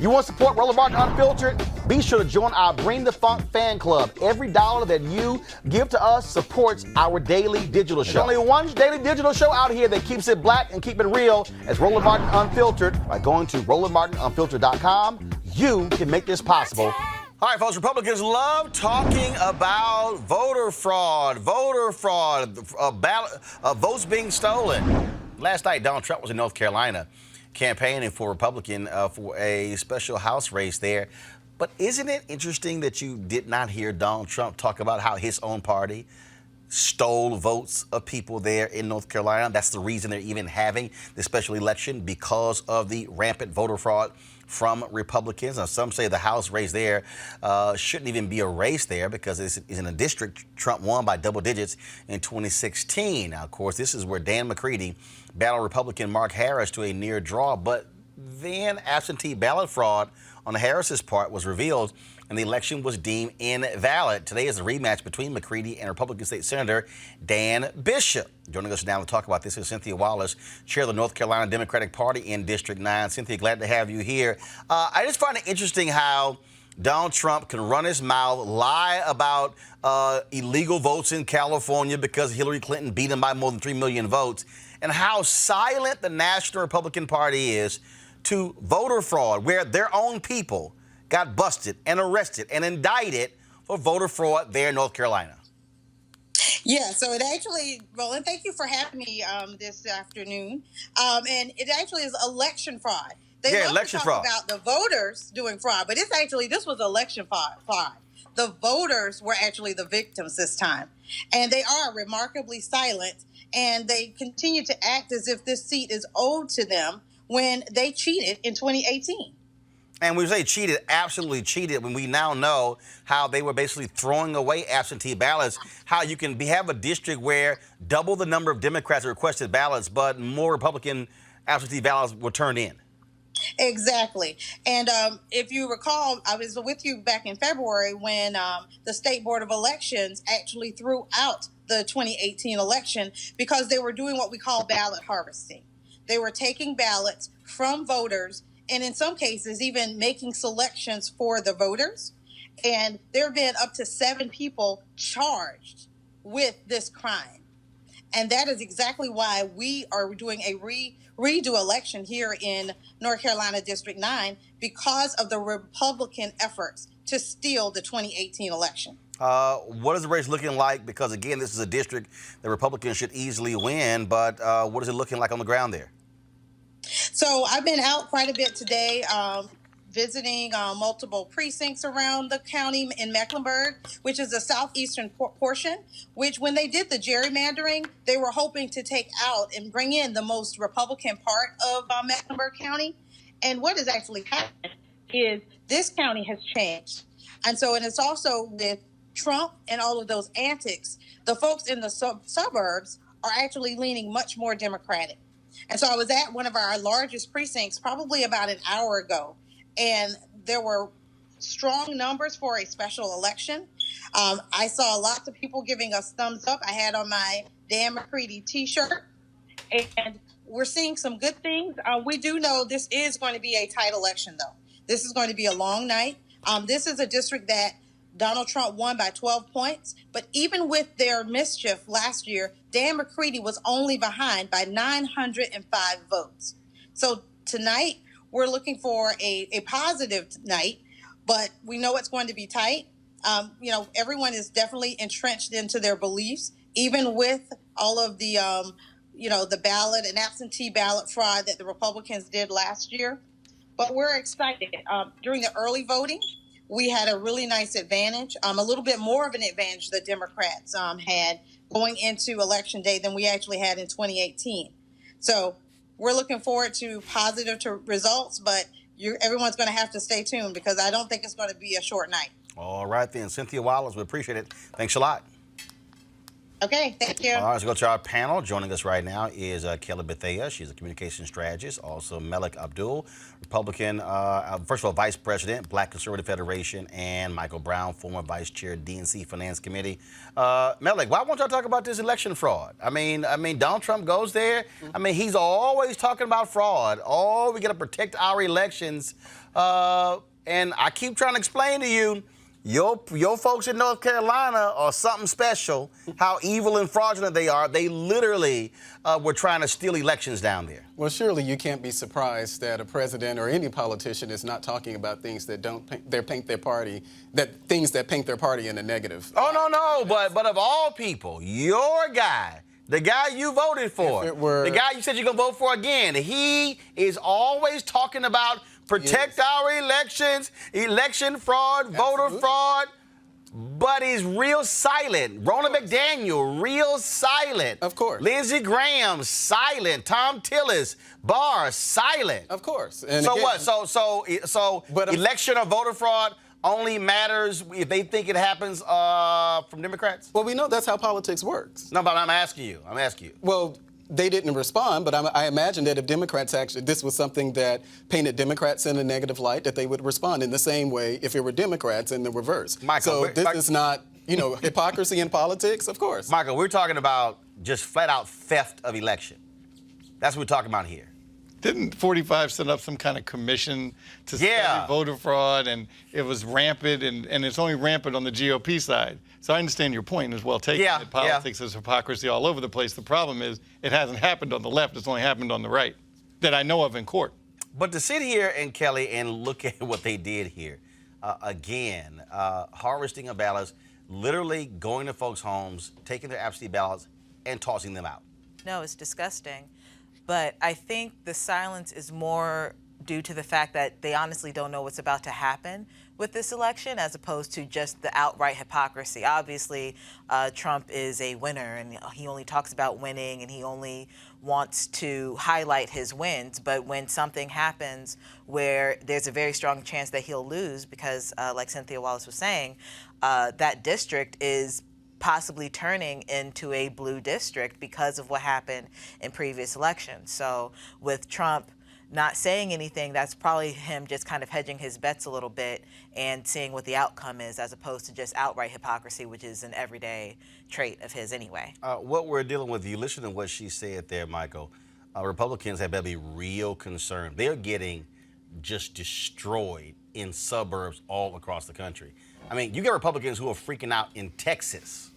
You want to support Roland Martin Unfiltered? Be sure to join our Bring the Funk fan club. Every dollar that you give to us supports our daily digital show. There's only one daily digital show out here that keeps it black and keep it real as Roland Martin Unfiltered. By going to RolandMartinUnfiltered.com, you can make this possible. All right, folks, Republicans love talking about voter fraud, votes being stolen. Last night, Donald Trump was in North Carolina campaigning for Republican for a special House race there. But isn't it interesting that you did not hear Donald Trump talk about how his own party stole votes of people there in North Carolina? That's the reason they're even having this special election, because of the rampant voter fraud from Republicans. Now, some say the House race there shouldn't even be a race there because it's in a district Trump won by double digits in 2016. Now, of course, this is where Dan McCready battled Republican Mark Harris to a near draw, but then absentee ballot fraud on Harris's part was revealed and the election was deemed invalid. Today is a rematch between McCready and Republican State Senator Dan Bishop. Joining us now to talk about this is Cynthia Wallace, chair of the North Carolina Democratic Party in District 9. Cynthia, glad to have you here. I just find it interesting how Donald Trump can run his mouth, lie about illegal votes in California because Hillary Clinton beat him by more than 3 million votes, and how silent the National Republican Party is to voter fraud, where their own people got busted and arrested and indicted for voter fraud there in North Carolina. Yeah, so it actually, Roland, thank you for having me this afternoon. And it actually is election fraud. They love election to talk fraud about the voters doing fraud, but this was election fraud. The voters were actually the victims this time. And they are remarkably silent, and they continue to act as if this seat is owed to them when they cheated in 2018. And we say cheated, absolutely cheated, when we now know how they were basically throwing away absentee ballots, how you can have a district where double the number of Democrats requested ballots, but more Republican absentee ballots were turned in. Exactly. And if you recall, I was with you back in February when the State Board of Elections actually threw out the 2018 election because they were doing what we call ballot harvesting. They were taking ballots from voters and in some cases even making selections for the voters. And there have been up to 7 people charged with this crime. And that is exactly why we are doing a redo election here in North Carolina District 9, because of the Republican efforts to steal the 2018 election. What is the race looking like? Because, again, this is a district that Republicans should easily win, but what is it looking like on the ground there? So I've been out quite a bit today, visiting multiple precincts around the county in Mecklenburg, which is the southeastern portion, which when they did the gerrymandering, they were hoping to take out and bring in the most Republican part of Mecklenburg County. And what has actually happened is this county has changed. And it's also with Trump and all of those antics, the folks in the suburbs are actually leaning much more Democratic. And so I was at one of our largest precincts probably about an hour ago, and there were strong numbers for a special election. I saw lots of people giving us thumbs up. I had on my Dan McCready T-shirt, and we're seeing some good things. We do know this is going to be a tight election, though. This is going to be a long night. This is a district that Donald Trump won by 12 points. But even with their mischief last year, Dan McCready was only behind by 905 votes. So tonight, we're looking for a positive night, but we know it's going to be tight. Everyone is definitely entrenched into their beliefs, even with all of the, the ballot and absentee ballot fraud that the Republicans did last year. But we're excited. During the early voting, we had a really nice advantage, a little bit more of an advantage the Democrats had going into Election Day than we actually had in 2018. So we're looking forward to positive results, but everyone's going to have to stay tuned because I don't think it's going to be a short night. All right, then. Cynthia Wallace, we appreciate it. Thanks a lot. Okay, thank you. All right, let's go to our panel. Joining us right now is Kelly Bethea. She's a communication strategist. Also, Melik Abdul, Republican, first of all, Vice President, Black Conservative Federation, and Michael Brown, former Vice Chair, DNC Finance Committee. Melik, why won't y'all talk about this election fraud? I mean, Donald Trump goes there. I mean, he's always talking about fraud. Oh, we got to protect our elections. And I keep trying to explain to you, your folks in North Carolina are something special, how evil and fraudulent they are. They literally were trying to steal elections down there. Well, surely you can't be surprised that a president or any politician is not talking about things that paint their party in a negative. Oh, no, but of all people, your guy, the guy you voted for, the guy you said you're going to vote for again, he is always talking about protect our elections, election fraud, voter fraud, but he's real silent. Roland McDaniel, real silent. Of course. Lindsey Graham, silent. Tom Tillis, Barr, silent. Of course. And so again, what? So election or voter fraud only matters if they think it happens from Democrats? Well, we know that's how politics works. No, but I'm asking you. Well, they didn't respond, but I imagine that if Democrats this was something that painted Democrats in a negative light, that they would respond in the same way if it were Democrats in the reverse. Michael, so this is not, hypocrisy in politics, of course. Michael, we're talking about just flat out theft of election. That's what we're talking about here. Didn't 45 set up some kind of commission to study voter fraud, and it was rampant, and it's only rampant on the GOP side. So I understand your point is well taken that politics is hypocrisy all over the place. The problem is it hasn't happened on the left. It's only happened on the right that I know of in court. But to sit here, and Kelly, and look at what they did here, harvesting of ballots, literally going to folks' homes, taking their absentee ballots, and tossing them out. No, it's disgusting. But I think the silence is more due to the fact that they honestly don't know what's about to happen with this election, as opposed to just the outright hypocrisy. Obviously, Trump is a winner, and he only talks about winning, and he only wants to highlight his wins. But when something happens where there's a very strong chance that he'll lose, because like Cynthia Wallace was saying, that district is possibly turning into a blue district because of what happened in previous elections. So with Trump not saying anything, that's probably him just kind of hedging his bets a little bit and seeing what the outcome is, as opposed to just outright hypocrisy, which is an everyday trait of his anyway. What we're dealing with, you listen to what she said there, Michael, Republicans have better be real concerned. They're getting just destroyed in suburbs all across the country. I mean, you got Republicans who are freaking out in Texas.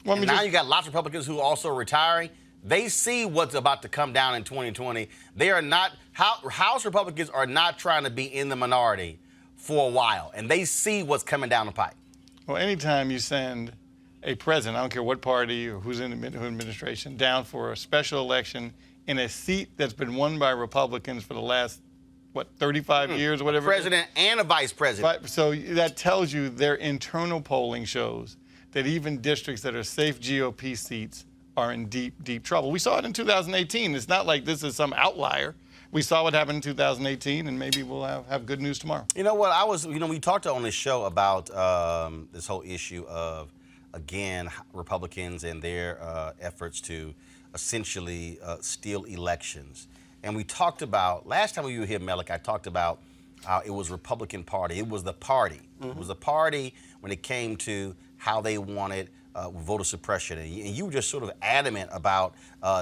Well, and now you got lots of Republicans who are also retiring. They see what's about to come down in 2020. They are not, House Republicans are not trying to be in the minority for a while, and they see what's coming down the pipe. Well, anytime you send a president, I don't care what party or who's in the administration, down for a special election in a seat that's been won by Republicans for the last, 35 years or whatever. A president and a vice president. Right, so that tells you their internal polling shows that even districts that are safe GOP seats are in deep, deep trouble. We saw it in 2018. It's not like this is some outlier. We saw what happened in 2018, and maybe we'll have good news tomorrow. You know what? We talked on this show about this whole issue of, again, Republicans and their efforts to essentially steal elections. And we talked about, last time we were here, Melik, I talked about how it was Republican Party. It was the party. Mm-hmm. It was the party when it came to how they wanted voter suppression. And you were just sort of adamant about,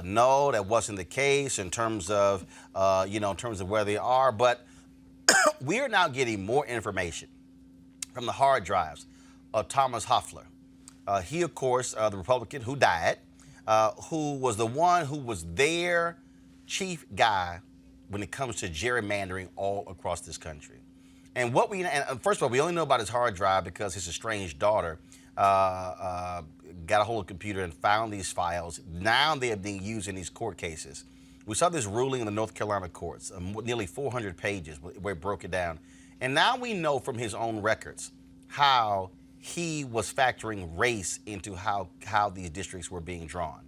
no, that wasn't the case in terms of, in terms of where they are. But we are now getting more information from the hard drives of Thomas Hoffler. He, of course, the Republican who died, who was the one who was their chief guy when it comes to gerrymandering all across this country. And first of all, we only know about his hard drive because his estranged daughter got a hold of the computer and found these files. Now they are being used in these court cases. We saw this ruling in the North Carolina courts, nearly 400 pages where it broke it down. And now we know from his own records how he was factoring race into how these districts were being drawn.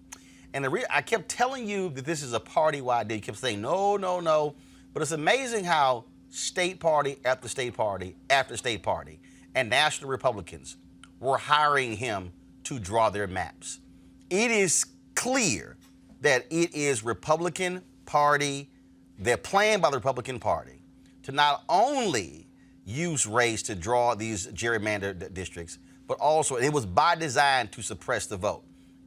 And I kept telling you that this is a party-wide deal. You kept saying, no, no, no. But it's amazing how state party after state party after state party and national Republicans were hiring him to draw their maps. it is clear that it is Republican Party, they're playing by the Republican Party to not only use race to draw these gerrymandered districts, but also it was by design to suppress the vote.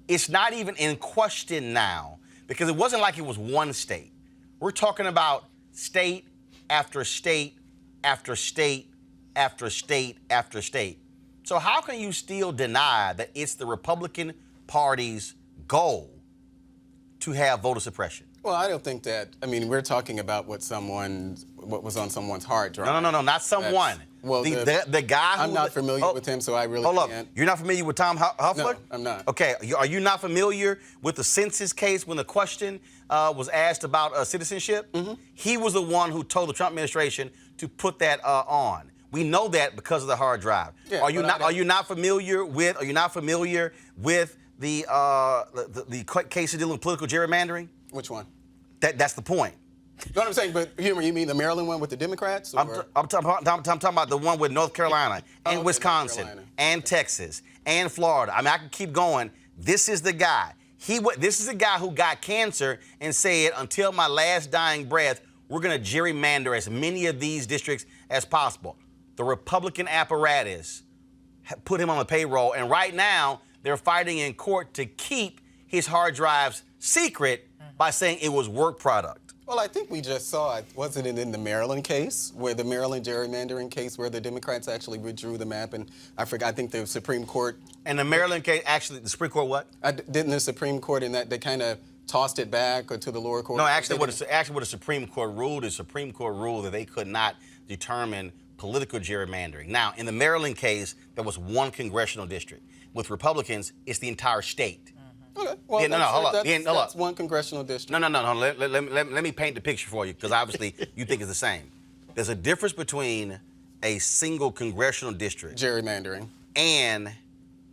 It's not even in question now because it wasn't like it was one state. We're talking about state after state after state after state after state. So how can you still deny that it's the Republican Party's goal to have voter suppression? Well, I don't think that. I mean, we're talking about what was on someone's hard drive. No, not someone. The guy who... I'm not familiar with him, so I really can't. You're not familiar with Tom Huffler? No, I'm not. Okay, are you not familiar with the census case when the question was asked about citizenship? Mm-hmm. He was the one who told the Trump administration to put that on. We know that because of the hard drive. Yeah, Are you not familiar with the cases dealing with political gerrymandering? Which one? That's the point. You know what I'm saying? But you mean the Maryland one with the Democrats? Or? I'm talking about the one with North Carolina and Wisconsin and Texas and Florida. I mean, I can keep going. This is the guy. This is the guy who got cancer and said, until my last dying breath, we're going to gerrymander as many of these districts as possible. The Republican apparatus put him on the payroll, and right now they're fighting in court to keep his hard drives secret by saying it was work product. Well, I think we just saw it. Wasn't it in the Maryland case, where the Maryland gerrymandering case, where the Democrats actually withdrew the map, and I think the Supreme Court. And the Maryland case, actually, the Supreme Court what? Didn't the Supreme Court in that they kind of tossed it back or to the lower court? No, actually, what the Supreme Court ruled is Supreme Court ruled that they could not determine political gerrymandering. Now, in the Maryland case, there was one congressional district. With Republicans, it's the entire state. Okay. Well, that's one congressional district. No. Let me paint the picture for you, because obviously you think it's the same. There's a difference between a single congressional district gerrymandering and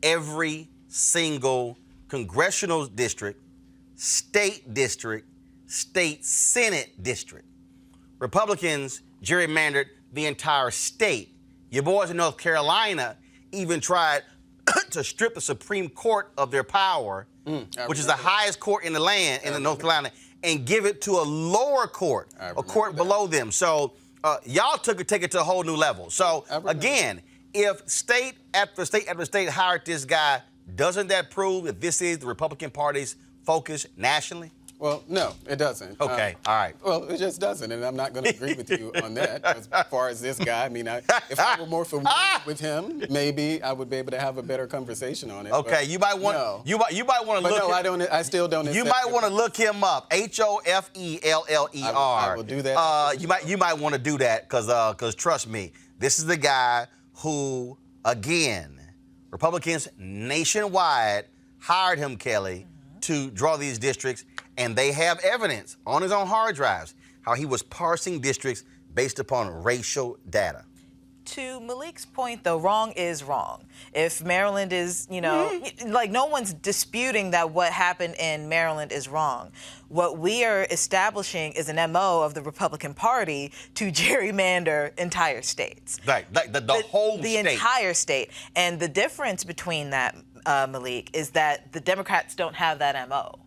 every single congressional district, state Senate district. Republicans gerrymandered the entire state. Your boys in North Carolina even tried to strip the Supreme Court of their power, which is the highest court in the land, in North Carolina, and give it to a lower court, a court below them. So y'all take it to a whole new level. So again, if state after state after state hired this guy, doesn't that prove that this is the Republican Party's focus nationally? Well, no, it doesn't. Okay, all right. Well, it just doesn't, and I'm not going to agree with you on that. As far as this guy, I mean, if I were more familiar with him, maybe I would be able to have a better conversation on it. Okay, you might want to look. No, I still don't. You might want to look him up. Hoffeller. I will do that. You might want to do that because trust me, this is the guy who, again, Republicans nationwide hired him, Kelly, to draw these districts. And they have evidence on his own hard drives how he was parsing districts based upon racial data. To Melik's point, though, wrong is wrong. If Maryland is, like no one's disputing that what happened in Maryland is wrong. What we are establishing is an MO of the Republican Party to gerrymander entire states. Right, the whole state. The entire state. And the difference between that, Melik, is that the Democrats don't have that MO.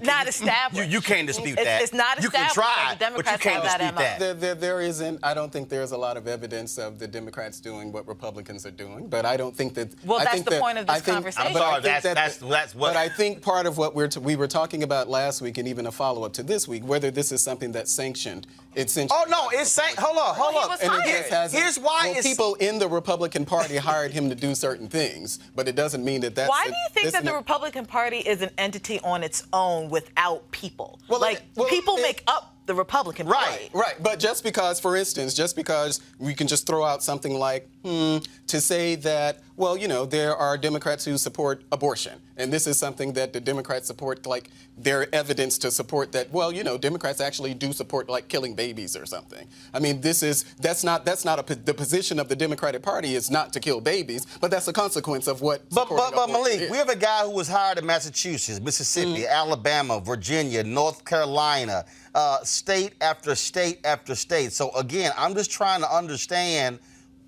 Not established. You can't dispute that. It's not established. You can try, the Democrats but you can't have dispute that. There isn't. I don't think there's a lot of evidence of the Democrats doing what Republicans are doing. But I don't think that. Well, that's the point of this conversation. I'm sorry. That's what. But I think part of what we were talking about last week, and even a follow-up to this week, whether this is something that's sanctioned. It's sanctioned. Oh no, it's sanctioned. Hold up. Here's why. People in the Republican Party hired him to do certain things, but it doesn't mean that that's. Why do you think that the Republican Party is an entity on its own without people? People make up the Republican Party. Right. But just because, for instance, we can just throw out something like, to say that, well, there are Democrats who support abortion. And this is something that the Democrats support, like their evidence to support that, well, Democrats actually do support like killing babies or something. I mean, that's not the position of the Democratic Party is not to kill babies, but that's a consequence of what. But Melik, we have a guy who was hired in Massachusetts, Mississippi, Alabama, Virginia, North Carolina, state after state after state. So again, I'm just trying to understand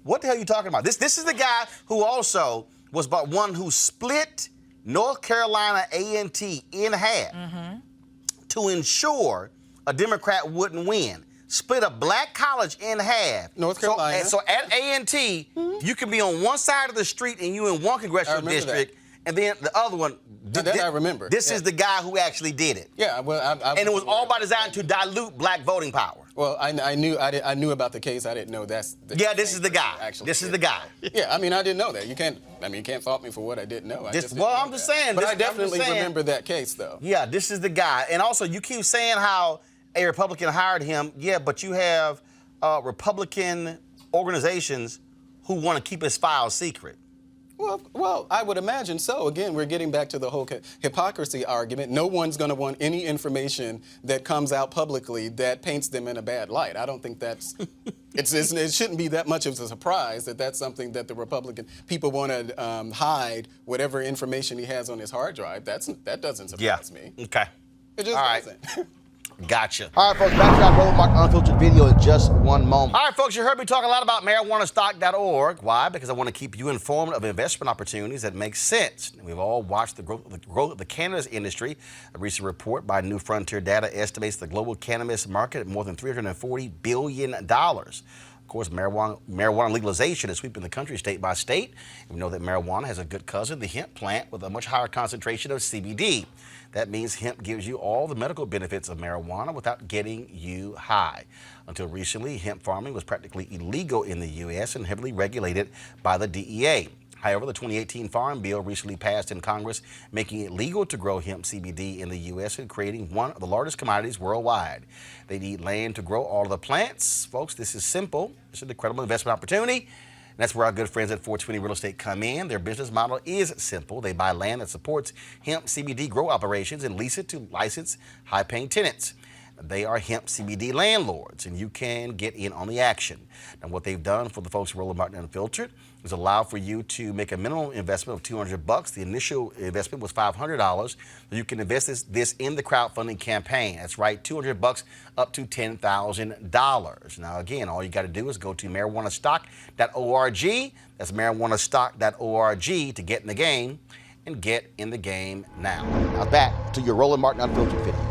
what the hell are you talking about. This is the guy who also was about one who split North Carolina A&T in half to ensure a Democrat wouldn't win. Split a black college in half. North Carolina. So at A&T, you can be on one side of the street and you in one congressional district, and then the other one. That I remember. This is the guy who actually did it. Yeah, well, and it was all by design to dilute black voting power. Well, I knew about the case. I didn't know that's. This is the guy. This is the guy. Yeah, I mean, I didn't know that. You can't fault me for what I didn't know. I'm just saying. But I definitely remember that case, though. Yeah, this is the guy. And also, you keep saying how a Republican hired him. Yeah, but you have Republican organizations who want to keep his files secret. Well, I would imagine so. Again, we're getting back to the whole hypocrisy argument. No one's going to want any information that comes out publicly that paints them in a bad light. I don't think that's. It shouldn't be that much of a surprise that that's something that the Republican people want to hide. Whatever information he has on his hard drive, that doesn't surprise me. Okay. It just doesn't. Gotcha. All right, folks, back to our Roland Martin Unfiltered video in just one moment. All right, folks, you heard me talk a lot about marijuanastock.org. Why? Because I want to keep you informed of investment opportunities that make sense. We've all watched the growth of the cannabis industry. A recent report by New Frontier Data estimates the global cannabis market at more than $340 billion. Of course, marijuana legalization is sweeping the country state by state. We know that marijuana has a good cousin, the hemp plant, with a much higher concentration of CBD. That means hemp gives you all the medical benefits of marijuana without getting you high. Until recently, hemp farming was practically illegal in the U.S. and heavily regulated by the DEA. However, the 2018 Farm Bill recently passed in Congress, making it legal to grow hemp CBD in the U.S. and creating one of the largest commodities worldwide. They need land to grow all of the plants. Folks, this is simple. It's an incredible investment opportunity. And that's where our good friends at 420 Real Estate come in. Their business model is simple. They buy land that supports hemp CBD grow operations and lease it to licensed, high-paying tenants. They are hemp CBD landlords, and you can get in on the action. Now, what they've done for the folks at Roland Martin Unfiltered is allow for you to make a minimum investment of $200. The initial investment was $500. You can invest this in the crowdfunding campaign. That's right, $200 up to $10,000. Now, again, all you got to do is go to marijuanastock.org. That's marijuanastock.org to get in the game, and get in the game now. Now back to your Roland Martin Unfiltered video.